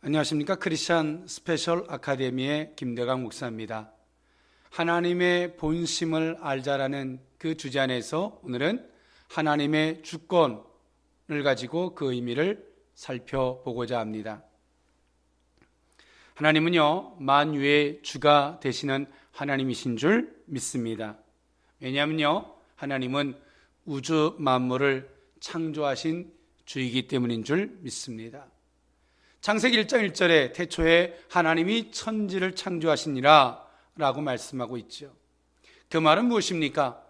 안녕하십니까. 크리스천 스페셜 아카데미의 김대강 목사입니다. 하나님의 본심을 알자라는 그 주제 안에서 오늘은 하나님의 주권을 가지고 그 의미를 살펴보고자 합니다. 하나님은요, 만유의 주가 되시는 하나님이신 줄 믿습니다. 왜냐하면요, 하나님은 우주 만물을 창조하신 주이기 때문인 줄 믿습니다. 창세기 1장 1절에 태초에 하나님이 천지를 창조하시니라 라고 말씀하고 있죠. 그 말은 무엇입니까?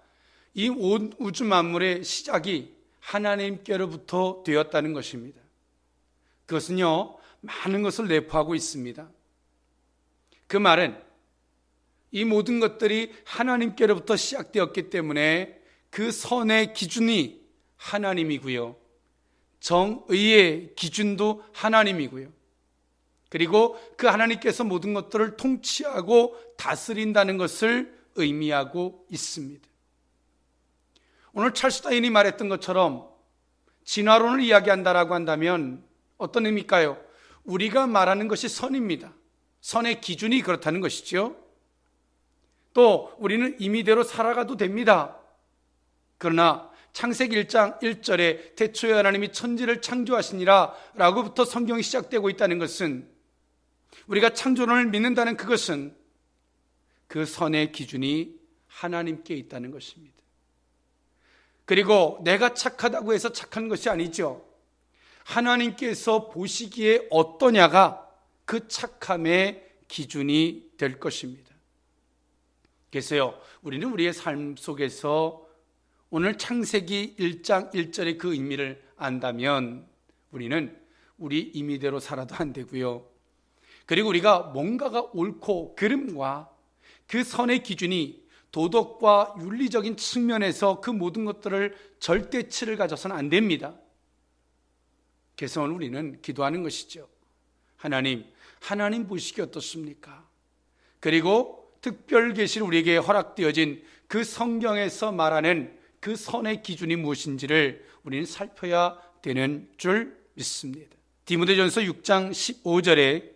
이 온 우주 만물의 시작이 하나님께로부터 되었다는 것입니다. 그것은요, 많은 것을 내포하고 있습니다. 그 말은 이 모든 것들이 하나님께로부터 시작되었기 때문에 그 선의 기준이 하나님이고요, 정의의 기준도 하나님이고요, 그리고 그 하나님께서 모든 것들을 통치하고 다스린다는 것을 의미하고 있습니다. 오늘 찰스 다윈이 말했던 것처럼 진화론을 이야기한다라고 한다면 어떤 의미일까요? 우리가 말하는 것이 선입니다. 선의 기준이 그렇다는 것이죠. 또 우리는 임의대로 살아가도 됩니다. 그러나 창세기 1장 1절에 태초에 하나님이 천지를 창조하시니라 라고부터 성경이 시작되고 있다는 것은, 우리가 창조론을 믿는다는 그것은 그 선의 기준이 하나님께 있다는 것입니다. 그리고 내가 착하다고 해서 착한 것이 아니죠. 하나님께서 보시기에 어떠냐가 그 착함의 기준이 될 것입니다. 그래서요, 우리는 우리의 삶 속에서 오늘 창세기 1장 1절의 그 의미를 안다면 우리는 우리 임의대로 살아도 안 되고요, 그리고 우리가 뭔가가 옳고 그름과 그 선의 기준이 도덕과 윤리적인 측면에서 그 모든 것들을 절대치를 가져서는 안 됩니다. 그래서 오늘 우리는 기도하는 것이죠. 하나님 보시기 어떻습니까? 그리고 특별 계시로 우리에게 허락되어진 그 성경에서 말하는 그 선의 기준이 무엇인지를 우리는 살펴야 되는 줄 믿습니다. 디모데전서 6장 15절에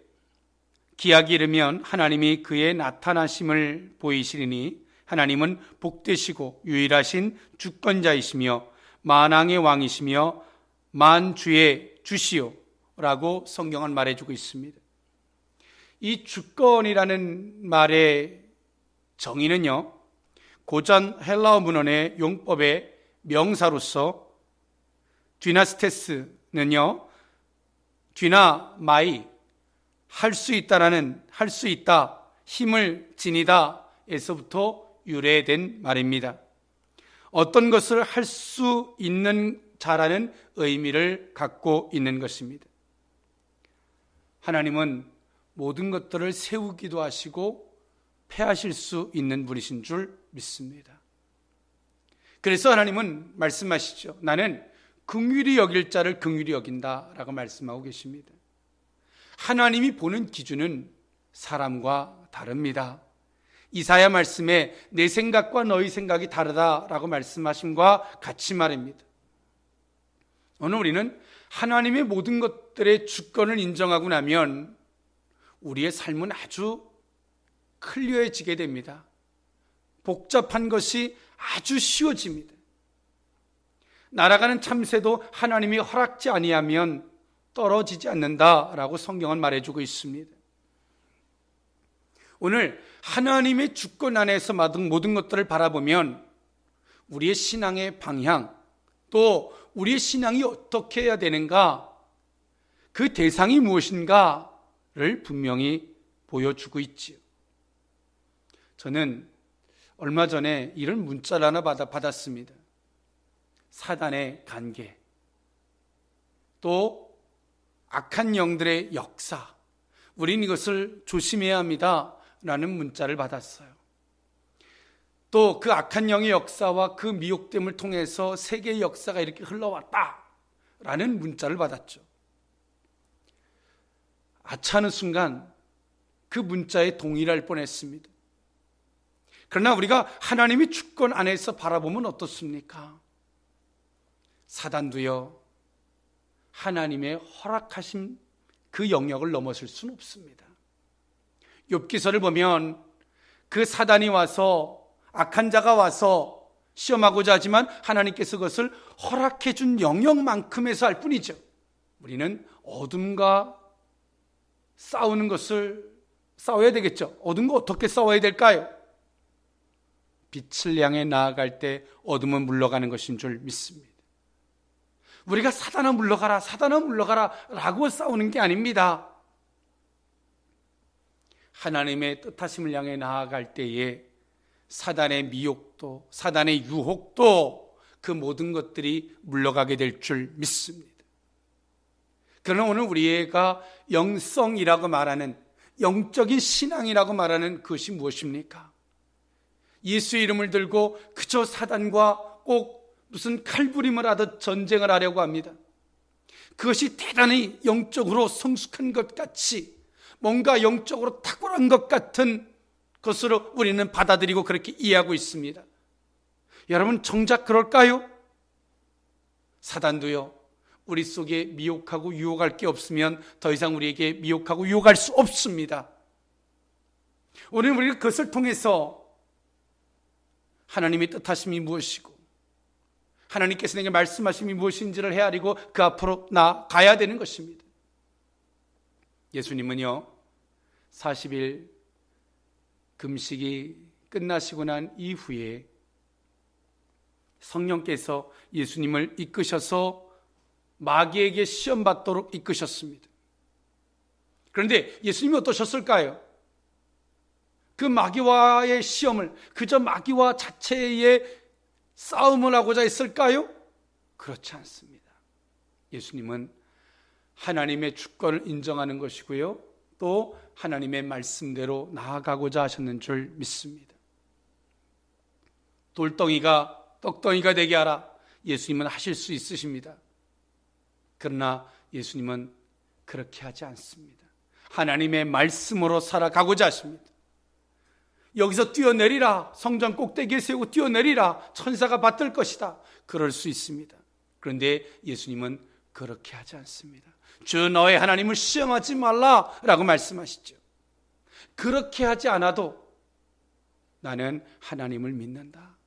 기약이 이르면 하나님이 그의 나타나심을 보이시리니 하나님은 복되시고 유일하신 주권자이시며 만왕의 왕이시며 만주의 주시오 라고 성경은 말해주고 있습니다. 이 주권이라는 말의 정의는요, 고전 헬라어 문헌의 용법의 명사로서 디나스테스는요, 디나 마이, 할 수 있다라는, 할 수 있다, 힘을 지니다 에서부터 유래된 말입니다. 어떤 것을 할 수 있는 자라는 의미를 갖고 있는 것입니다. 하나님은 모든 것들을 세우기도 하시고 폐하실 수 있는 분이신 줄 믿습니다. 그래서 하나님은 말씀하시죠. 나는 긍휼히 여길 자를 긍휼히 여긴다 라고 말씀하고 계십니다. 하나님이 보는 기준은 사람과 다릅니다. 이사야 말씀에 내 생각과 너희 생각이 다르다라고 말씀하심과 같이 말입니다. 오늘 우리는 하나님의 모든 것들의 주권을 인정하고 나면 우리의 삶은 아주 클리어해지게 됩니다. 복잡한 것이 아주 쉬워집니다. 날아가는 참새도 하나님이 허락지 아니하면 떨어지지 않는다라고 성경은 말해주고 있습니다. 오늘 하나님의 주권 안에서 받은 모든 것들을 바라보면 우리의 신앙의 방향, 또 우리의 신앙이 어떻게 해야 되는가, 그 대상이 무엇인가를 분명히 보여주고 있지요. 저는 얼마 전에 이런 문자를 하나 받았습니다. 사단의 관계, 또 악한 영들의 역사, 우리는 이것을 조심해야 합니다 라는 문자를 받았어요. 또 그 악한 영의 역사와 그 미혹됨을 통해서 세계의 역사가 이렇게 흘러왔다 라는 문자를 받았죠. 아차하는 순간 그 문자에 동의를 할 뻔했습니다. 그러나 우리가 하나님의 주권 안에서 바라보면 어떻습니까? 사단도요, 하나님의 허락하신 그 영역을 넘어설 수는 없습니다. 욥기서를 보면 그 사단이 와서, 악한 자가 와서 시험하고자 하지만 하나님께서 그것을 허락해 준 영역만큼에서 할 뿐이죠. 우리는 어둠과 싸워야 되겠죠. 어둠과 어떻게 싸워야 될까요? 빛을 향해 나아갈 때 어둠은 물러가는 것인 줄 믿습니다. 우리가 사단아 물러가라, 사단아 물러가라 라고 싸우는 게 아닙니다. 하나님의 뜻하심을 향해 나아갈 때에 사단의 미혹도, 사단의 유혹도, 그 모든 것들이 물러가게 될 줄 믿습니다. 그러나 오늘 우리가 영성이라고 말하는, 영적인 신앙이라고 말하는 그것이 무엇입니까? 예수의 이름을 들고 그저 사단과 꼭 무슨 칼부림을 하듯 전쟁을 하려고 합니다. 그것이 대단히 영적으로 성숙한 것 같이, 뭔가 영적으로 탁월한 것 같은 것으로 우리는 받아들이고 그렇게 이해하고 있습니다. 여러분, 정작 그럴까요? 사단도요, 우리 속에 미혹하고 유혹할 게 없으면 더 이상 우리에게 미혹하고 유혹할 수 없습니다. 오늘 우리가 그것을 통해서 하나님의 뜻하심이 무엇이고 하나님께서 내게 말씀하심이 무엇인지를 헤아리고 그 앞으로 나아가야 되는 것입니다. 예수님은요, 40일 금식이 끝나시고 난 이후에 성령께서 예수님을 이끄셔서 마귀에게 시험받도록 이끄셨습니다. 그런데 예수님이 어떠셨을까요? 그 마귀와의 시험을 그저 마귀와 자체의 싸움을 하고자 했을까요? 그렇지 않습니다. 예수님은 하나님의 주권을 인정하는 것이고요, 또 하나님의 말씀대로 나아가고자 하셨는 줄 믿습니다. 돌덩이가 떡덩이가 되게 하라, 예수님은 하실 수 있으십니다. 그러나 예수님은 그렇게 하지 않습니다. 하나님의 말씀으로 살아가고자 하십니다. 여기서 뛰어내리라, 성전 꼭대기에 세우고 뛰어내리라, 천사가 받들 것이다, 그럴 수 있습니다. 그런데 예수님은 그렇게 하지 않습니다. 주 너의 하나님을 시험하지 말라라고 말씀하시죠. 그렇게 하지 않아도 나는 하나님을 믿는다,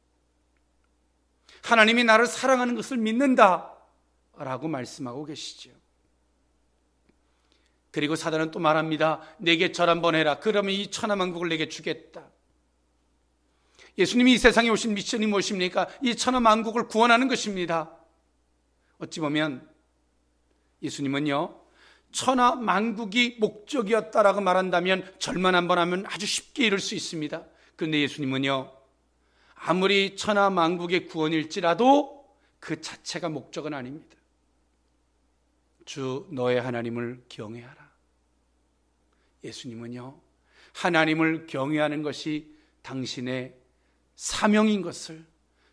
하나님이 나를 사랑하는 것을 믿는다 라고 말씀하고 계시죠. 그리고 사단은 또 말합니다. 내게 절 한번 해라, 그러면 이 천하만국을 내게 주겠다. 예수님이 이 세상에 오신 미션이 무엇입니까? 이 천하만국을 구원하는 것입니다. 어찌 보면 예수님은요, 천하만국이 목적이었다라고 말한다면 절만 한번 하면 아주 쉽게 이룰 수 있습니다. 그런데 예수님은요, 아무리 천하만국의 구원일지라도 그 자체가 목적은 아닙니다. 주 너의 하나님을 경외하라. 예수님은요, 하나님을 경외하는 것이 당신의 사명인 것을,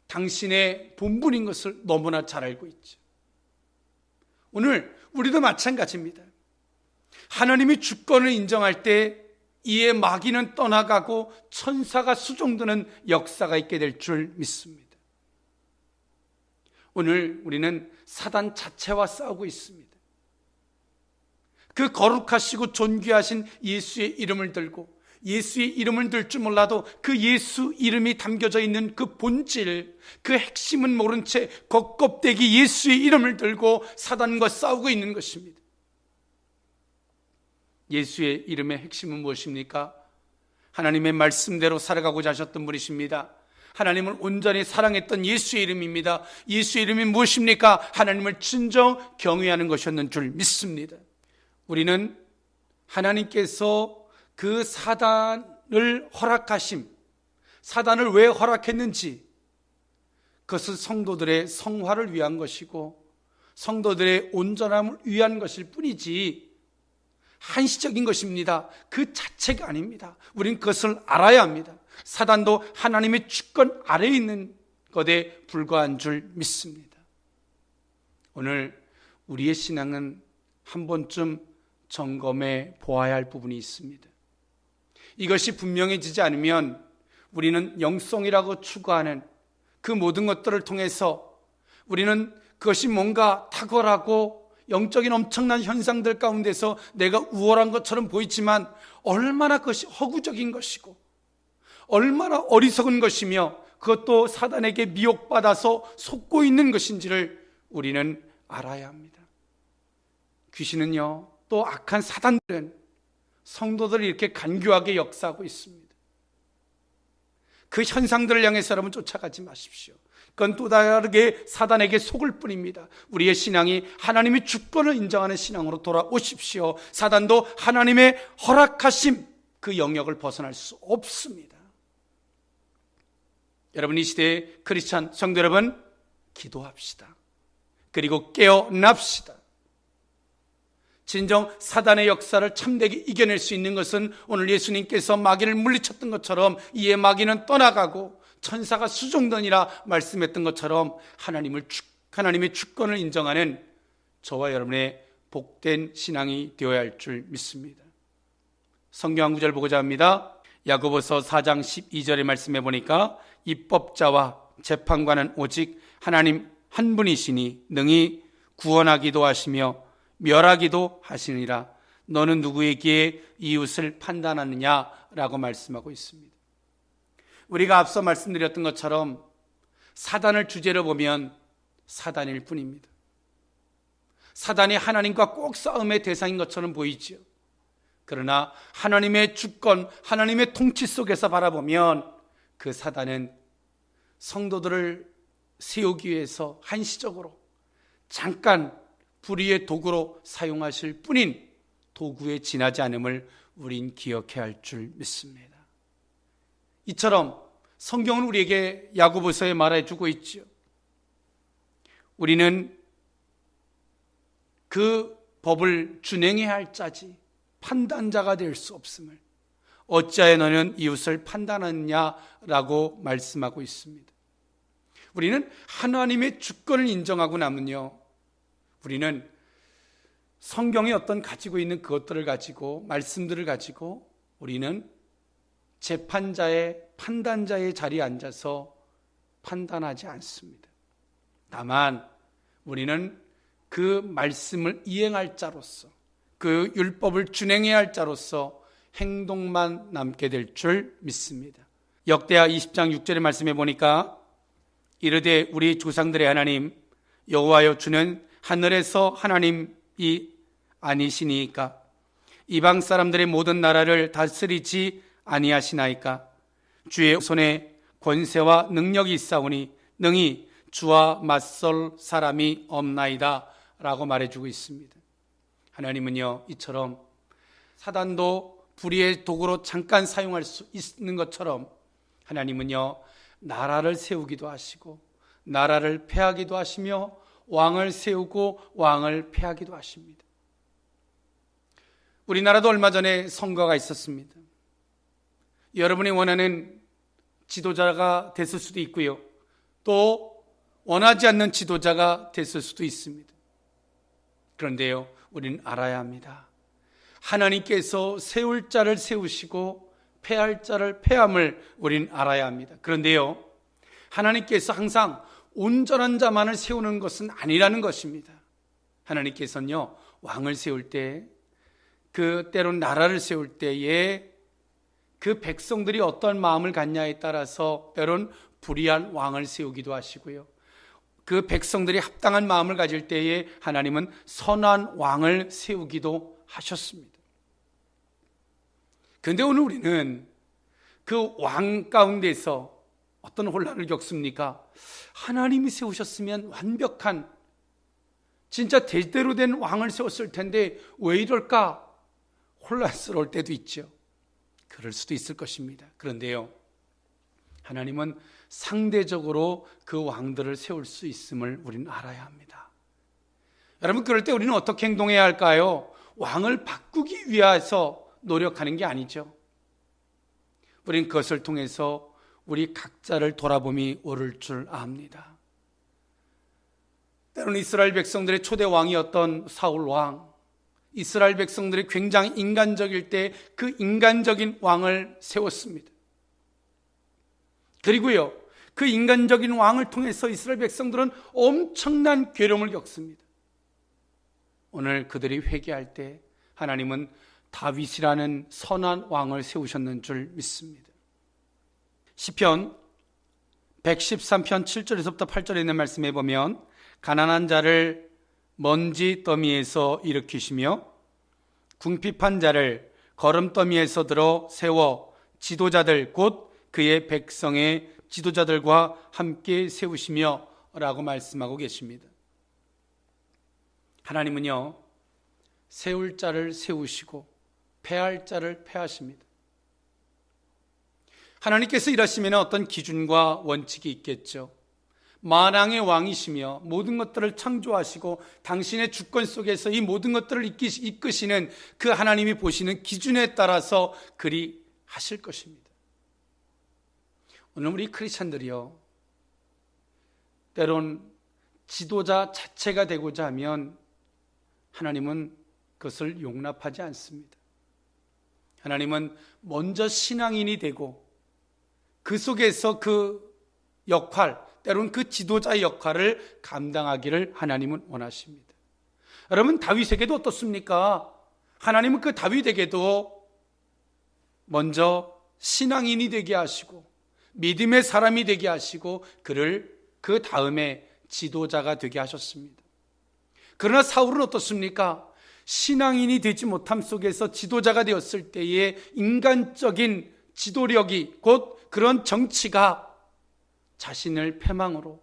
당신의 본분인 것을 너무나 잘 알고 있죠. 오늘 우리도 마찬가지입니다. 하나님이 주권을 인정할 때 이에 마귀는 떠나가고 천사가 수종드는 역사가 있게 될 줄 믿습니다. 오늘 우리는 사단 자체와 싸우고 있습니다. 그 거룩하시고 존귀하신 예수의 이름을 들고, 예수의 이름을 들 줄 몰라도 그 예수 이름이 담겨져 있는 그 본질, 그 핵심은 모른 채 겉껍데기 예수의 이름을 들고 사단과 싸우고 있는 것입니다. 예수의 이름의 핵심은 무엇입니까? 하나님의 말씀대로 살아가고자 하셨던 분이십니다. 하나님을 온전히 사랑했던 예수의 이름입니다. 예수의 이름이 무엇입니까? 하나님을 진정 경외하는 것이었는 줄 믿습니다. 우리는 하나님께서 그 사단을 허락하심, 사단을 왜 허락했는지, 그것은 성도들의 성화를 위한 것이고 성도들의 온전함을 위한 것일 뿐이지 한시적인 것입니다. 그 자체가 아닙니다. 우린 그것을 알아야 합니다. 사단도 하나님의 주권 아래에 있는 것에 불과한 줄 믿습니다. 오늘 우리의 신앙은 한 번쯤 점검해 보아야 할 부분이 있습니다. 이것이 분명해지지 않으면 우리는 영성이라고 추구하는 그 모든 것들을 통해서 우리는 그것이 뭔가 탁월하고 영적인 엄청난 현상들 가운데서 내가 우월한 것처럼 보이지만 얼마나 그것이 허구적인 것이고 얼마나 어리석은 것이며 그것도 사단에게 미혹받아서 속고 있는 것인지를 우리는 알아야 합니다. 귀신은요, 또 악한 사단들은 성도들을 이렇게 간교하게 역사하고 있습니다. 그 현상들을 향해서 여러분 쫓아가지 마십시오. 그건 또 다르게 사단에게 속을 뿐입니다. 우리의 신앙이 하나님의 주권을 인정하는 신앙으로 돌아오십시오. 사단도 하나님의 허락하심 그 영역을 벗어날 수 없습니다. 여러분, 이 시대의 크리스찬 성도 여러분, 기도합시다. 그리고 깨어납시다. 진정 사단의 역사를 참되게 이겨낼 수 있는 것은 오늘 예수님께서 마귀를 물리쳤던 것처럼 이에 마귀는 떠나가고 천사가 수종되니라 말씀했던 것처럼 하나님의 주권을 인정하는 저와 여러분의 복된 신앙이 되어야 할 줄 믿습니다. 성경 한 구절 보고자 합니다. 야고보서 4장 12절의 말씀해 보니까 입법자와 재판관은 오직 하나님 한 분이시니 능히 구원하기도 하시며 멸하기도 하시니라. 너는 누구에게 이웃을 판단하느냐라고 말씀하고 있습니다. 우리가 앞서 말씀드렸던 것처럼 사단을 주제로 보면 사단일 뿐입니다. 사단이 하나님과 꼭 싸움의 대상인 것처럼 보이죠. 그러나 하나님의 주권, 하나님의 통치 속에서 바라보면 그 사단은 성도들을 세우기 위해서 한시적으로 잠깐 불의의 도구로 사용하실 뿐인 도구에 지나지 않음을 우린 기억해야 할 줄 믿습니다. 이처럼 성경은 우리에게 야고보서에 말해주고 있죠. 우리는 그 법을 준행해야 할 자지 판단자가 될 수 없음을 어찌하여 너는 이웃을 판단하느냐라고 말씀하고 있습니다. 우리는 하나님의 주권을 인정하고 나면요, 우리는 성경의 어떤 가지고 있는 그것들을 가지고 말씀들을 가지고 우리는 재판자의 판단자의 자리에 앉아서 판단하지 않습니다. 다만 우리는 그 말씀을 이행할 자로서 그 율법을 준행해야 할 자로서 행동만 남게 될 줄 믿습니다. 역대하 20장 6절의 말씀해 보니까 이르되 우리 조상들의 하나님 여호와여 주는 하늘에서 하나님이 아니시니까 이방 사람들의 모든 나라를 다스리지 아니하시나이까 주의 손에 권세와 능력이 있사오니 능히 주와 맞설 사람이 없나이다 라고 말해주고 있습니다. 하나님은요, 이처럼 사단도 불의의 도구로 잠깐 사용할 수 있는 것처럼 하나님은요, 나라를 세우기도 하시고 나라를 폐하기도 하시며 왕을 세우고 왕을 폐하기도 하십니다. 우리나라도 얼마 전에 선거가 있었습니다. 여러분이 원하는 지도자가 됐을 수도 있고요, 또 원하지 않는 지도자가 됐을 수도 있습니다. 그런데요, 우리는 알아야 합니다. 하나님께서 세울 자를 세우시고 폐할 자를 폐함을 우리는 알아야 합니다. 그런데요, 하나님께서 항상 온전한 자만을 세우는 것은 아니라는 것입니다. 하나님께서는요, 왕을 세울 때, 그 때론 나라를 세울 때에 그 백성들이 어떤 마음을 갖냐에 따라서 때론 불의한 왕을 세우기도 하시고요, 그 백성들이 합당한 마음을 가질 때에 하나님은 선한 왕을 세우기도 하셨습니다. 그런데 오늘 우리는 그 왕 가운데서 어떤 혼란을 겪습니까? 하나님이 세우셨으면 완벽한 진짜 제대로 된 왕을 세웠을 텐데 왜 이럴까? 혼란스러울 때도 있죠. 그럴 수도 있을 것입니다. 그런데요, 하나님은 상대적으로 그 왕들을 세울 수 있음을 우리는 알아야 합니다. 여러분, 그럴 때 우리는 어떻게 행동해야 할까요? 왕을 바꾸기 위해서 노력하는 게 아니죠. 우리는 그것을 통해서 우리 각자를 돌아봄이 옳을 줄 압니다. 때로는 이스라엘 백성들의 초대 왕이었던 사울 왕, 이스라엘 백성들이 굉장히 인간적일 때 그 인간적인 왕을 세웠습니다. 그리고요, 그 인간적인 왕을 통해서 이스라엘 백성들은 엄청난 괴로움을 겪습니다. 오늘 그들이 회개할 때 하나님은 다윗이라는 선한 왕을 세우셨는 줄 믿습니다. 시편 113편 7절에서부터 8절에 있는 말씀에 보면 가난한 자를 먼지 더미에서 일으키시며 궁핍한 자를 거름더미에서 들어 세워 지도자들 곧 그의 백성의 지도자들과 함께 세우시며 라고 말씀하고 계십니다. 하나님은요, 세울 자를 세우시고 패할 자를 패하십니다. 하나님께서 일하시면 어떤 기준과 원칙이 있겠죠. 만왕의 왕이시며 모든 것들을 창조하시고 당신의 주권 속에서 이 모든 것들을 이끄시는 그 하나님이 보시는 기준에 따라서 그리 하실 것입니다. 오늘 우리 크리스찬들이요, 때론 지도자 자체가 되고자 하면 하나님은 그것을 용납하지 않습니다. 하나님은 먼저 신앙인이 되고 그 속에서 그 역할, 때론 그 지도자의 역할을 감당하기를 하나님은 원하십니다. 여러분, 다윗에게도 어떻습니까? 하나님은 그 다윗에게도 먼저 신앙인이 되게 하시고 믿음의 사람이 되게 하시고 그를 그 다음에 지도자가 되게 하셨습니다. 그러나 사울은 어떻습니까? 신앙인이 되지 못함 속에서 지도자가 되었을 때의 인간적인 지도력이 곧 그런 정치가 자신을 패망으로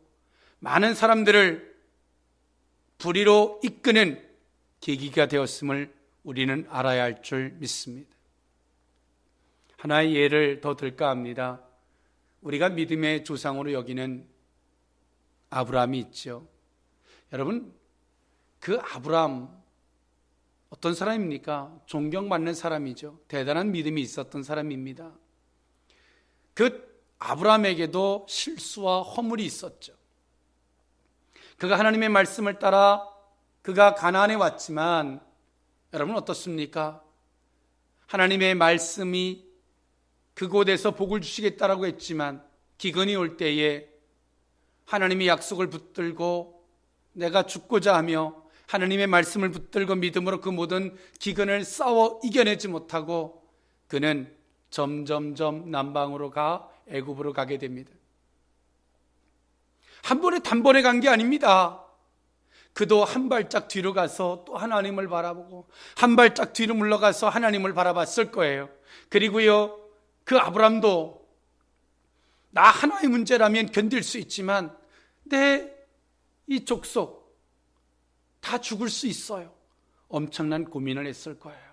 많은 사람들을 불의로 이끄는 계기가 되었음을 우리는 알아야 할 줄 믿습니다. 하나의 예를 더 들까 합니다. 우리가 믿음의 조상으로 여기는 아브라함이 있죠. 여러분, 그 아브라함 어떤 사람입니까? 존경받는 사람이죠. 대단한 믿음이 있었던 사람입니다. 그 아브라함에게도 실수와 허물이 있었죠. 그가 하나님의 말씀을 따라 그가 가나안에 왔지만 여러분 어떻습니까? 하나님의 말씀이 그곳에서 복을 주시겠다라고 했지만 기근이 올 때에 하나님의 약속을 붙들고 내가 죽고자 하며 하나님의 말씀을 붙들고 믿음으로 그 모든 기근을 싸워 이겨내지 못하고 그는 점점점 남방으로 애굽으로 가게 됩니다. 한 번에 단번에 간 게 아닙니다. 그도 한 발짝 뒤로 가서 또 하나님을 바라보고 한 발짝 뒤로 물러가서 하나님을 바라봤을 거예요. 그리고요, 그 아브람도 나 하나의 문제라면 견딜 수 있지만 내 이 족속 다 죽을 수 있어요. 엄청난 고민을 했을 거예요.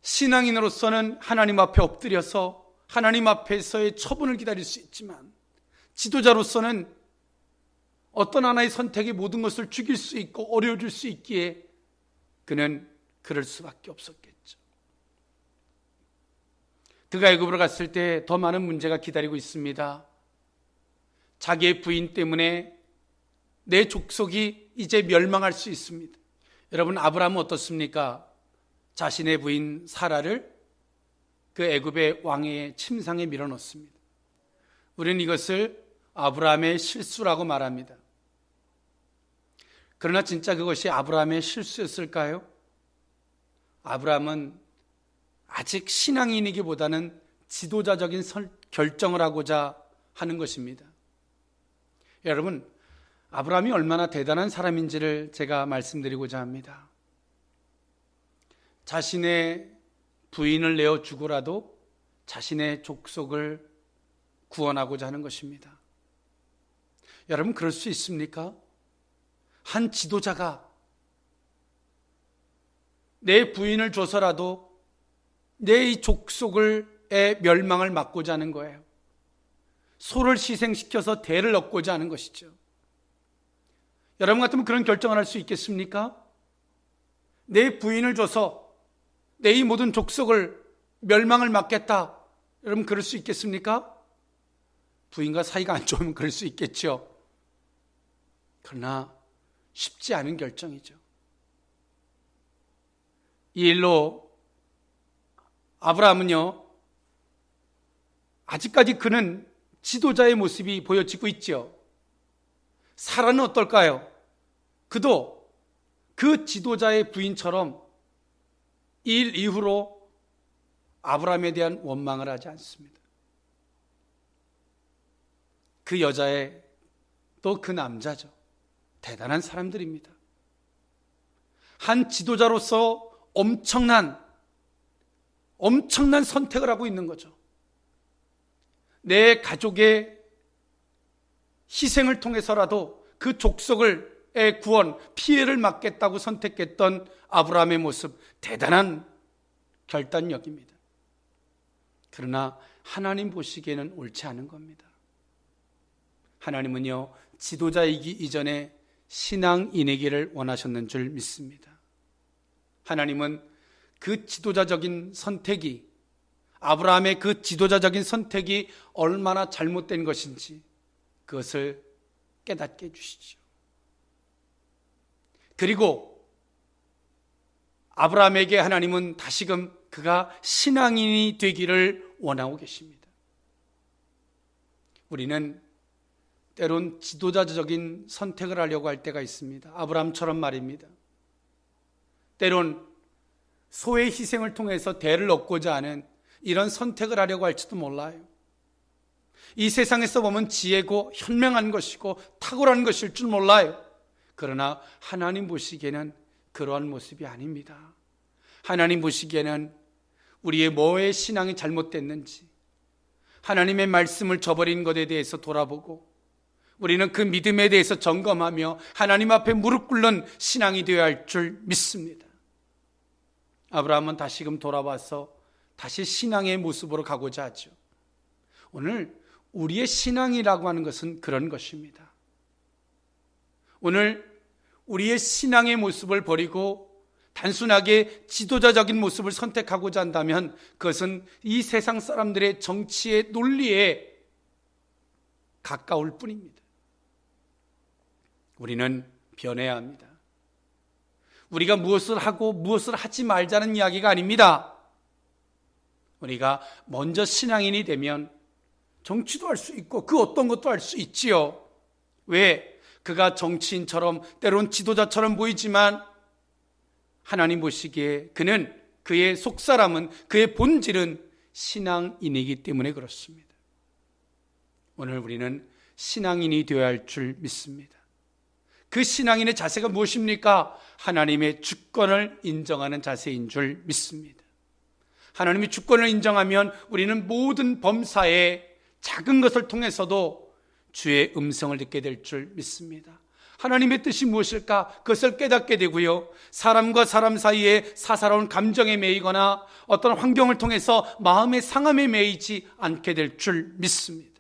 신앙인으로서는 하나님 앞에 엎드려서 하나님 앞에서의 처분을 기다릴 수 있지만 지도자로서는 어떤 하나의 선택이 모든 것을 죽일 수 있고 어려워질 수 있기에 그는 그럴 수밖에 없었겠죠. 그가 애굽으로 갔을 때 더 많은 문제가 기다리고 있습니다. 자기의 부인 때문에 내 족속이 이제 멸망할 수 있습니다. 여러분, 아브라함은 어떻습니까? 자신의 부인 사라를 그 애굽의 왕의 침상에 밀어넣습니다. 우리는 이것을 아브라함의 실수라고 말합니다. 그러나 진짜 그것이 아브라함의 실수였을까요? 아브라함은 아직 신앙인이기보다는 지도자적인 결정을 하고자 하는 것입니다. 여러분, 아브라함이 얼마나 대단한 사람인지를 제가 말씀드리고자 합니다. 자신의 부인을 내어 주고라도 자신의 족속을 구원하고자 하는 것입니다. 여러분, 그럴 수 있습니까? 한 지도자가 내 부인을 줘서라도 내 이 족속의 멸망을 막고자 하는 거예요. 소를 희생시켜서 대를 얻고자 하는 것이죠. 여러분 같으면 그런 결정을 할 수 있겠습니까? 내 부인을 줘서 내 이 모든 족속을 멸망을 막겠다. 여러분 그럴 수 있겠습니까? 부인과 사이가 안 좋으면 그럴 수 있겠죠. 그러나 쉽지 않은 결정이죠. 이 일로 아브라함은요, 아직까지 그는 지도자의 모습이 보여지고 있죠. 사라는 어떨까요? 그도 그 지도자의 부인처럼 일 이후로 아브라함에 대한 원망을 하지 않습니다. 그 여자의 또 그 남자죠. 대단한 사람들입니다. 한 지도자로서 엄청난 선택을 하고 있는 거죠. 내 가족의 희생을 통해서라도 그 족속의 구원, 피해를 막겠다고 선택했던 아브라함의 모습, 대단한 결단력입니다. 그러나 하나님 보시기에는 옳지 않은 겁니다. 하나님은요, 지도자이기 이전에 신앙인이기를 원하셨는 줄 믿습니다. 하나님은 그 지도자적인 선택이, 아브라함의 그 지도자적인 선택이 얼마나 잘못된 것인지 그것을 깨닫게 해주시죠. 그리고 아브라함에게 하나님은 다시금 그가 신앙인이 되기를 원하고 계십니다. 우리는 때론 지도자적인 선택을 하려고 할 때가 있습니다. 아브라함처럼 말입니다. 때론 소의 희생을 통해서 대를 얻고자 하는 이런 선택을 하려고 할지도 몰라요. 이 세상에서 보면 지혜고 현명한 것이고 탁월한 것일 줄 몰라요. 그러나 하나님 보시기에는 그러한 모습이 아닙니다. 하나님 보시기에는 우리의 뭐의 신앙이 잘못됐는지, 하나님의 말씀을 저버린 것에 대해서 돌아보고 우리는 그 믿음에 대해서 점검하며 하나님 앞에 무릎 꿇는 신앙이 되어야 할 줄 믿습니다. 아브라함은 다시금 돌아와서 다시 신앙의 모습으로 가고자 하죠. 오늘 우리의 신앙이라고 하는 것은 그런 것입니다. 오늘 우리의 신앙의 모습을 버리고 단순하게 지도자적인 모습을 선택하고자 한다면 그것은 이 세상 사람들의 정치의 논리에 가까울 뿐입니다. 우리는 변해야 합니다. 우리가 무엇을 하고 무엇을 하지 말자는 이야기가 아닙니다. 우리가 먼저 신앙인이 되면 정치도 할 수 있고 그 어떤 것도 할 수 있지요. 왜? 그가 정치인처럼 때론 지도자처럼 보이지만 하나님 보시기에 그는, 그의 속사람은, 그의 본질은 신앙인이기 때문에 그렇습니다. 오늘 우리는 신앙인이 되어야 할 줄 믿습니다. 그 신앙인의 자세가 무엇입니까? 하나님의 주권을 인정하는 자세인 줄 믿습니다. 하나님의 주권을 인정하면 우리는 모든 범사에 작은 것을 통해서도 주의 음성을 듣게 될 줄 믿습니다. 하나님의 뜻이 무엇일까? 그것을 깨닫게 되고요. 사람과 사람 사이에 사사로운 감정에 매이거나 어떤 환경을 통해서 마음의 상함에 매이지 않게 될 줄 믿습니다.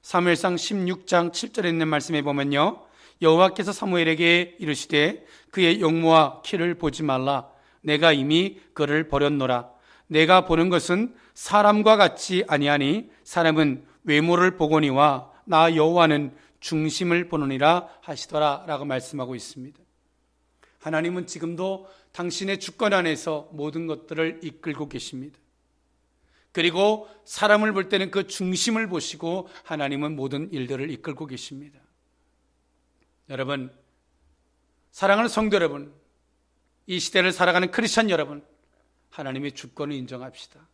사무엘상 16장 7절에 있는 말씀에 보면요, 여호와께서 사무엘에게 이르시되 그의 용모와 키를 보지 말라. 내가 이미 그를 버렸노라. 내가 보는 것은 사람과 같지 아니하니 사람은 외모를 보거니와 나 여호와는 중심을 보느니라 하시더라 라고 말씀하고 있습니다. 하나님은 지금도 당신의 주권 안에서 모든 것들을 이끌고 계십니다. 그리고 사람을 볼 때는 그 중심을 보시고 하나님은 모든 일들을 이끌고 계십니다. 여러분, 사랑하는 성도 여러분, 이 시대를 살아가는 크리스천 여러분, 하나님의 주권을 인정합시다.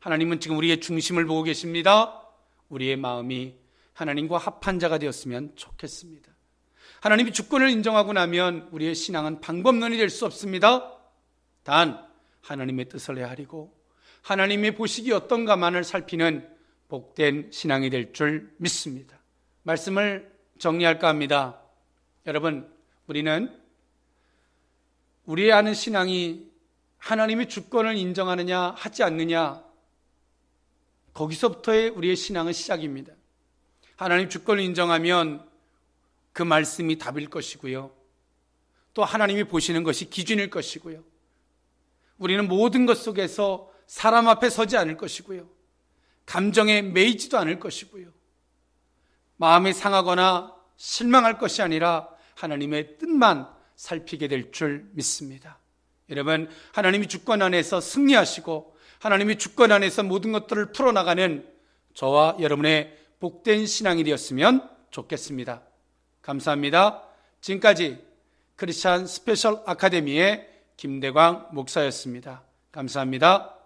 하나님은 지금 우리의 중심을 보고 계십니다. 우리의 마음이 하나님과 합한 자가 되었으면 좋겠습니다. 하나님이 주권을 인정하고 나면 우리의 신앙은 방법론이 될 수 없습니다. 단 하나님의 뜻을 헤아리고 하나님의 보시기 어떤가만을 살피는 복된 신앙이 될 줄 믿습니다. 말씀을 정리할까 합니다. 여러분, 우리는 우리의 아는 신앙이 하나님의 주권을 인정하느냐 하지 않느냐, 거기서부터의 우리의 신앙은 시작입니다. 하나님 주권을 인정하면 그 말씀이 답일 것이고요, 또 하나님이 보시는 것이 기준일 것이고요, 우리는 모든 것 속에서 사람 앞에 서지 않을 것이고요, 감정에 매이지도 않을 것이고요, 마음이 상하거나 실망할 것이 아니라 하나님의 뜻만 살피게 될 줄 믿습니다. 여러분, 하나님이 주권 안에서 승리하시고 하나님이 주권 안에서 모든 것들을 풀어나가는 저와 여러분의 복된 신앙이 되었으면 좋겠습니다. 감사합니다. 지금까지 크리스찬 스페셜 아카데미의 김대광 목사였습니다. 감사합니다.